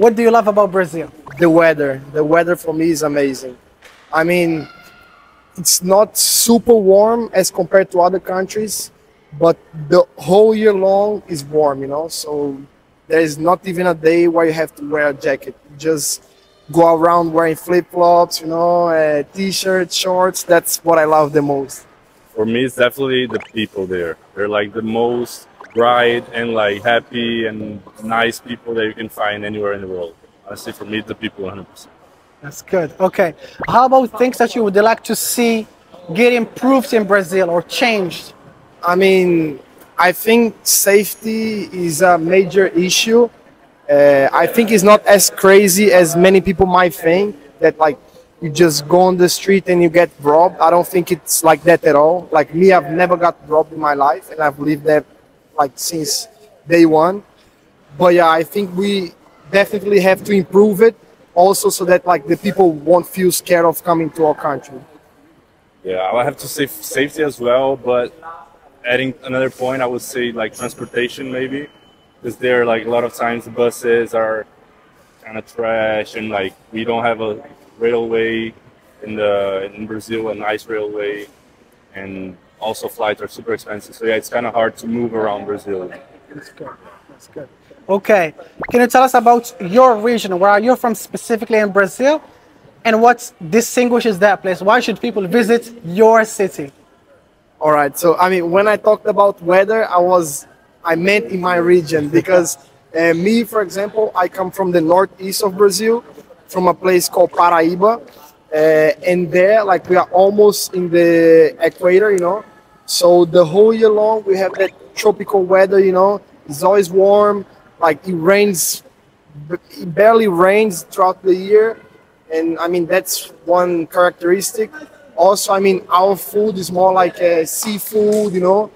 What do you love about Brazil? The weather. The weather for me is amazing. I mean, it's not super warm as compared to other countries, but the whole year long is warm, you know. So there is not even a day where you have to wear a jacket. You just go around wearing flip-flops, you know, t-shirts, shorts. That's what I love the most. For me, it's definitely the people there. They're like the most bright and like happy and nice people that you can find anywhere in the world. Honestly, for me, it's the people 100%. That's good. Okay. How about things that you would like to see get improved in Brazil or changed? I mean, I think safety is a major issue. I think it's not as crazy as many people might think, that like you just go on the street and you get robbed. I don't think it's like that at all. Like me, I've never got robbed in my life, and I've lived there like since day one. But yeah, I think we definitely have to improve it also, so that like the people won't feel scared of coming to our country. Yeah, I have to say safety as well, but adding another point, I would say like transportation maybe, because there like a lot of times the buses are kind of trash, and like we don't have a railway in Brazil, a nice railway, and also flights are super expensive. So yeah, it's kind of hard to move around Brazil. That's good. That's good. Okay. Can you tell us about your region? Where are you from specifically in Brazil? And what distinguishes that place? Why should people visit your city? All right. So, I mean, when I talked about weather, I meant in my region, because me, for example, I come from the northeast of Brazil, from a place called Paraíba. And there, like, we are almost in the equator, you know. So the whole year long, we have that tropical weather, you know. It's always warm. Like, it rains, it barely rains throughout the year. And I mean, that's one characteristic. Also, I mean, our food is more like seafood, you know.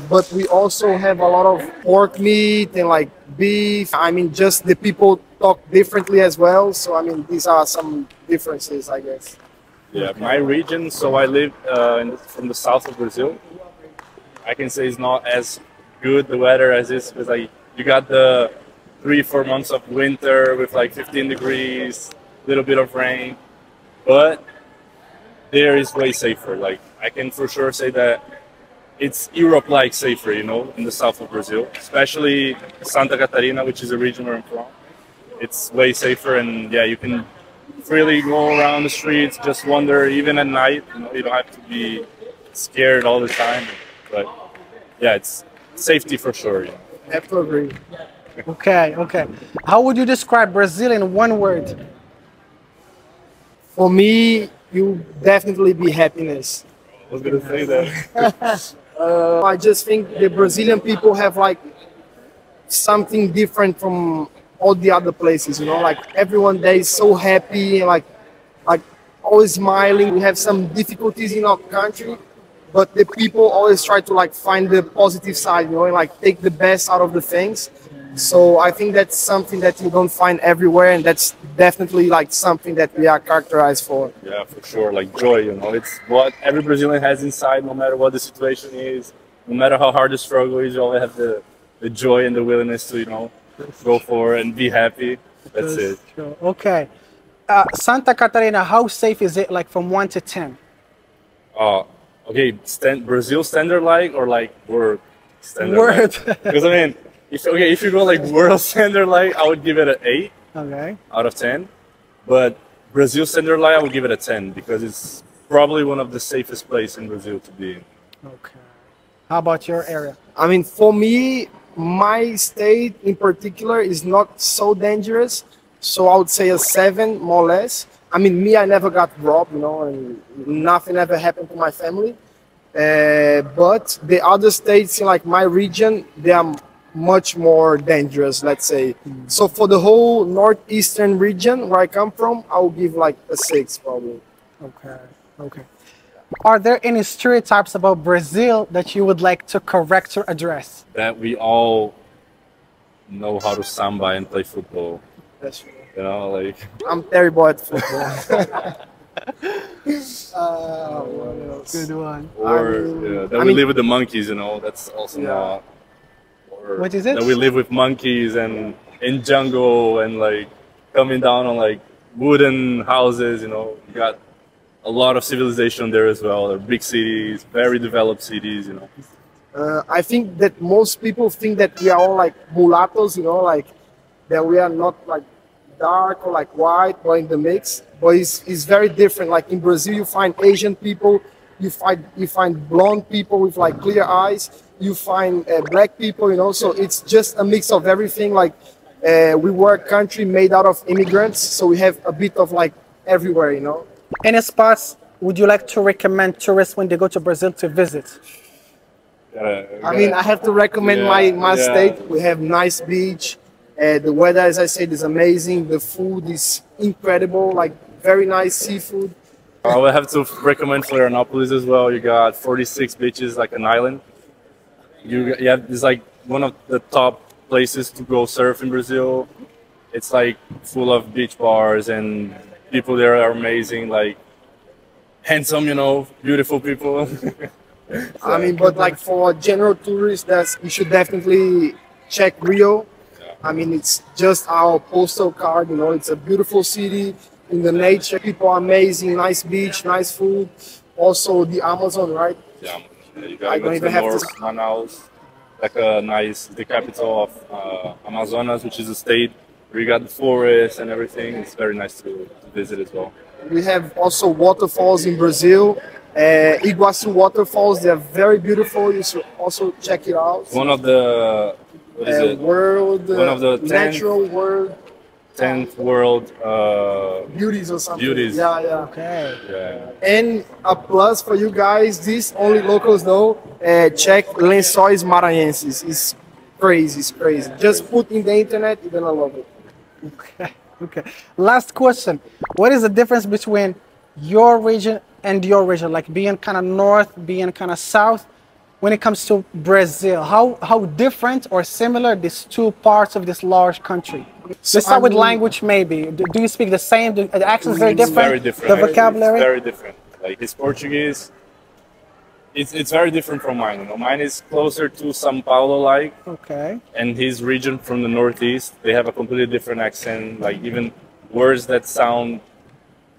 But we also have a lot of pork meat and like beef. I mean, just the people talk differently as well. So, I mean, these are some differences, I guess. Yeah, my region, so I live from the south of Brazil. I can say it's not as good the weather as this, because like you got the 3-4 months of winter with like 15 degrees, little bit of rain, but there is way safer. Like I can for sure say that it's Europe-like safer, you know, in the south of Brazil, especially Santa Catarina, which is a region where I'm from. It's way safer, and yeah, you can freely go around the streets, just wander even at night. You know, you don't have to be scared all the time. But yeah, it's safety for sure. You know. I have to agree. Okay, okay. How would you describe Brazil in one word? For me, you definitely be happiness. I was gonna say that. I just think the Brazilian people have like something different from all the other places, you know, like everyone there is so happy and like always smiling. We have some difficulties in our country, but the people always try to like find the positive side, you know, and like take the best out of the things. So I think that's something that you don't find everywhere, and that's definitely like something that we are characterized for. Yeah, for sure. Like joy, you know, it's what every Brazilian has inside, no matter what the situation is, no matter how hard the struggle is, you always have the joy and the willingness to, you know, go for it and be happy. That's it. True. Okay. Santa Catarina, how safe is it, like from 1 to 10? Okay, Brazil standard like, or like world standard Word. like? Because I mean, if you go like world standard like, I would give it an 8 Okay. out of 10. But Brazil standard like, I would give it a 10, because it's probably one of the safest places in Brazil to be in. Okay. How about your area? I mean, for me, my state in particular is not so dangerous. So I would say a 7, more or less. I mean, me, I never got robbed, you know, and nothing ever happened to my family. But the other states in like my region, they are much more dangerous, let's say. So for the whole northeastern region where I come from, I will give like a 6 probably. Okay. Okay. Are there any stereotypes about Brazil that you would like to correct or address? That we all know how to samba and play football. That's true. You know, like I'm terrible at football. What else? Good one. or that we live with the monkeys. You know, that's also not. Or What is it? That we live with monkeys and in jungle and like coming down on like wooden houses. You know, you got a lot of civilization there as well. They're big cities, very developed cities. You know. I think that most people think that we are all like mulattoes, you know, like that we are not like dark or like white or in the mix, but it's very different. Like in Brazil, you find Asian people, you find blonde people with like clear eyes, you find black people, you know. So it's just a mix of everything. Like we were a country made out of immigrants, so we have a bit of like everywhere, you know. Any spots would you like to recommend tourists when they go to Brazil to visit? I mean, I have to recommend my state. We have nice beach. The weather, as I said, is amazing. The food is incredible, like very nice seafood. I would have to recommend Florianopolis as well. You got 46 beaches, like an island. You have it's like one of the top places to go surf in Brazil. It's like full of beach bars and people there are amazing, like handsome, you know, beautiful people. I mean, but like for general tourists, you should definitely check Rio. I mean, it's just our postal card, you know, it's a beautiful city in the nature, people are amazing, nice beach, nice food. Also the Amazon, right? Yeah, you gotta go to the north, Manaus, like the capital of Amazonas, which is a state where you got the forest and everything. It's very nice to visit as well. We have also waterfalls in Brazil. Iguaçu waterfalls, they're very beautiful. You should also check it out. One of the what is it? One of the natural world 10th world beauties or something. Beauties. Yeah, yeah. Okay. Yeah. And a plus for you guys, this only locals know. Check Lençóis Maranhenses. It's crazy. It's crazy. Just put in the internet, you're gonna love it. Okay. Okay. Last question. What is the difference between your region and your region, like being kind of north, being kind of south, when it comes to Brazil? How different or similar these two parts of this large country? So Let's start with language, maybe. Do you speak the same? The accent's very different? Very different. The vocabulary? It's very different. Like his Portuguese, it's very different from mine. You know, mine is closer to São Paulo, like. Okay. And his region from the northeast, they have a completely different accent. Like even words that sound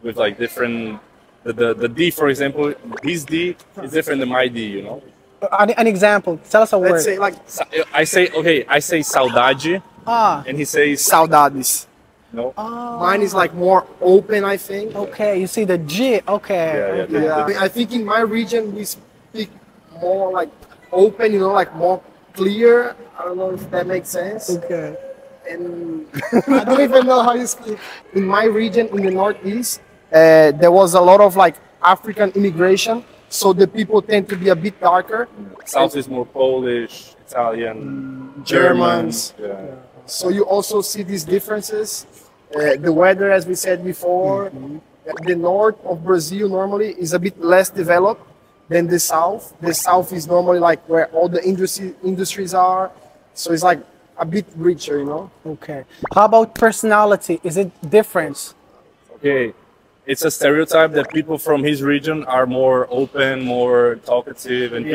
with like different. The D, for example, his D is different than my D. You know. An example. Tell us a word. Let's say like I say saudade, and he says saudades. no. Mine is like more open, I think. Okay, you see the G. Okay. Yeah, yeah. Yeah. I think in my region we speak more like open, you know, like more clear. I don't know if that makes sense. Okay. And I don't even know how you speak. In my region, in the Northeast, there was a lot of like African immigration, so the people tend to be a bit darker. South is more Polish, Italian, Germans. Yeah. So you also see these differences. The weather, as we said before, the north of Brazil normally is a bit less developed than the south. The south is normally like where all the industries are. So it's like a bit richer, you know? Okay. How about personality? Is it different? Okay. It's a stereotype that people from his region are more open, more talkative, and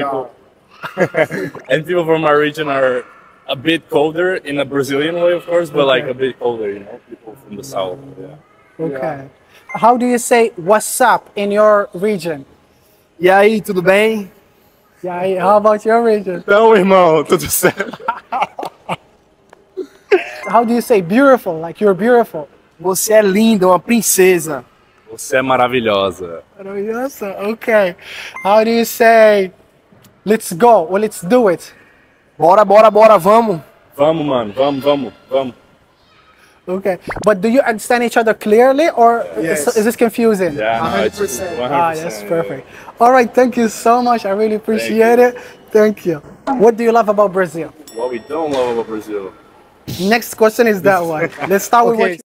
people from our region are a bit colder in a Brazilian way, of course, but like a bit colder, you know, people from the south. Yeah. Okay. How do you say what's up in your region? E aí, tudo bem? Yeah, how about your region? Então, irmão, tudo certo? How do you say beautiful? Like you're beautiful. Você é linda, uma princesa. Você é maravilhosa. Maravilhosa. Okay. How do you say let's go or let's do it? Bora, bora, bora, vamos. Vamos, mano, vamos. Okay. But do you understand each other clearly or Yes. is this confusing? Yeah, no, it's 100%. 100%. Ah, that's perfect. All right, thank you so much. I really appreciate it. Thank you. What do you love about Brazil? What we don't love about Brazil. Next question is that one. Let's start with what Okay. you